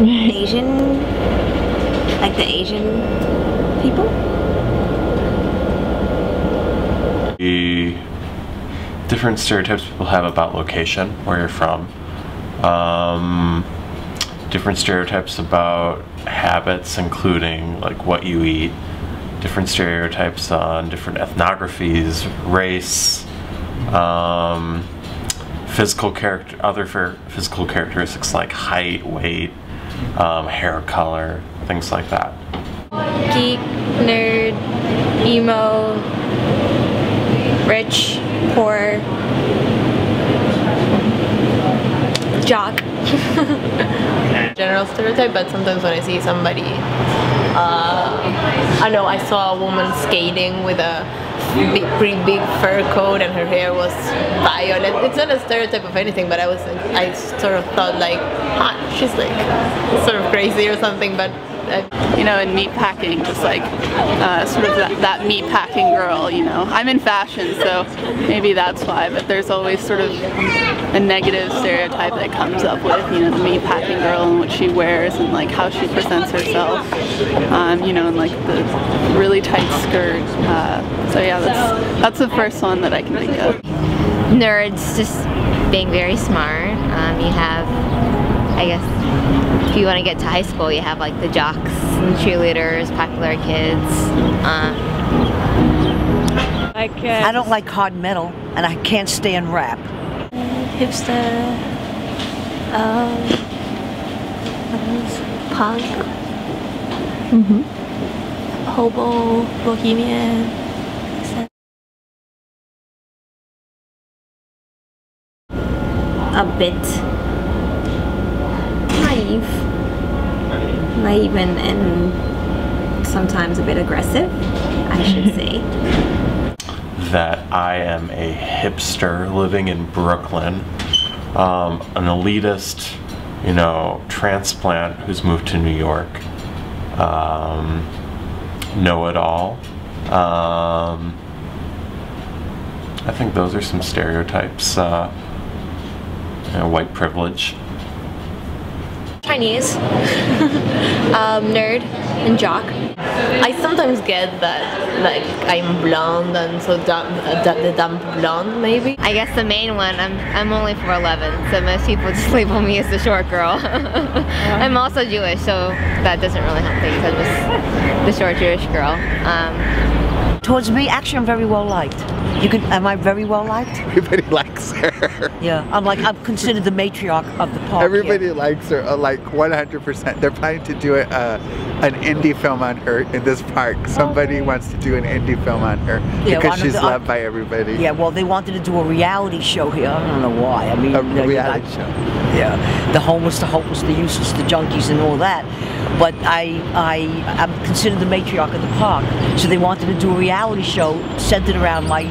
Asian, like the Asian people. The different stereotypes people have about location, where you're from. Different stereotypes about habits, including like what you eat. Different stereotypes on different ethnographies, race, other physical characteristics like height, weight, hair color, things like that. Geek, nerd, emo, rich, poor, jock. General stereotype, but sometimes when I see somebody, I know I saw a woman skating with a pretty big fur coat and her hair was violet. It's not a stereotype of anything, but I sort of thought like, she's like sort of crazy or something, but you know, in meat packing, just like sort of that meat packing girl, you know. I'm in fashion, so maybe that's why, but there's always sort of a negative stereotype that comes up with, you know, the meat packing girl and what she wears and like how she presents herself, you know, and like the really tight skirt. So yeah, that's the first one that I can think of. Nerds, just being very smart. You have, I guess, if you want to get to high school, you have like the jocks and cheerleaders, popular kids. I don't like hard metal, and I can't stand rap. Hipster, punk, hobo, bohemian. A bit naive and sometimes a bit aggressive, I should say. That I am a hipster living in Brooklyn, an elitist, you know, transplant who's moved to New York, know-it-all. I think those are some stereotypes. White privilege. Chinese, nerd, and jock. I sometimes get that like I'm blonde and so the dumb blonde maybe. I guess the main one, I'm only 4'11", so most people just label me as the short girl. I'm also Jewish, so that doesn't really help things. I'm just the short Jewish girl. Towards me, actually, I'm very well liked. Am I very well liked? Everybody likes her. Yeah, I'm considered the matriarch of the park. Everybody likes her, like 100%. They're planning to do an indie film on her in this park. Somebody wants to do an indie film on her because she's loved by everybody. Yeah, well, they wanted to do a reality show here. I don't know why. I mean, a reality show. Yeah, the homeless, the hopeless, the useless, the junkies, and all that. But I'm considered the matriarch of the park, so they wanted to do a reality show centered around my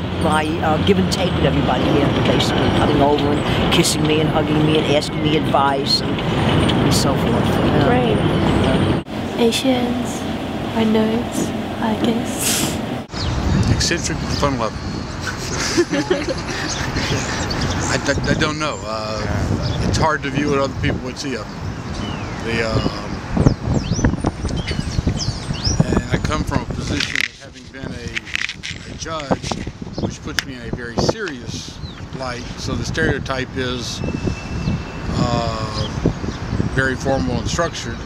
give and take with everybody here, basically coming over and kissing me and hugging me and asking me advice and so forth. Great. Asians are nerds, I guess. Eccentric, fun-loving. I don't know. It's hard to view what other people would see of them. And I come from a position of having been a judge, which puts me in a very serious light. So the stereotype is very formal and structured,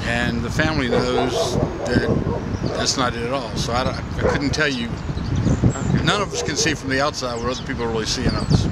and the family knows that that's not it at all. So I couldn't tell you. None of us can see from the outside what other people are really seeing of us.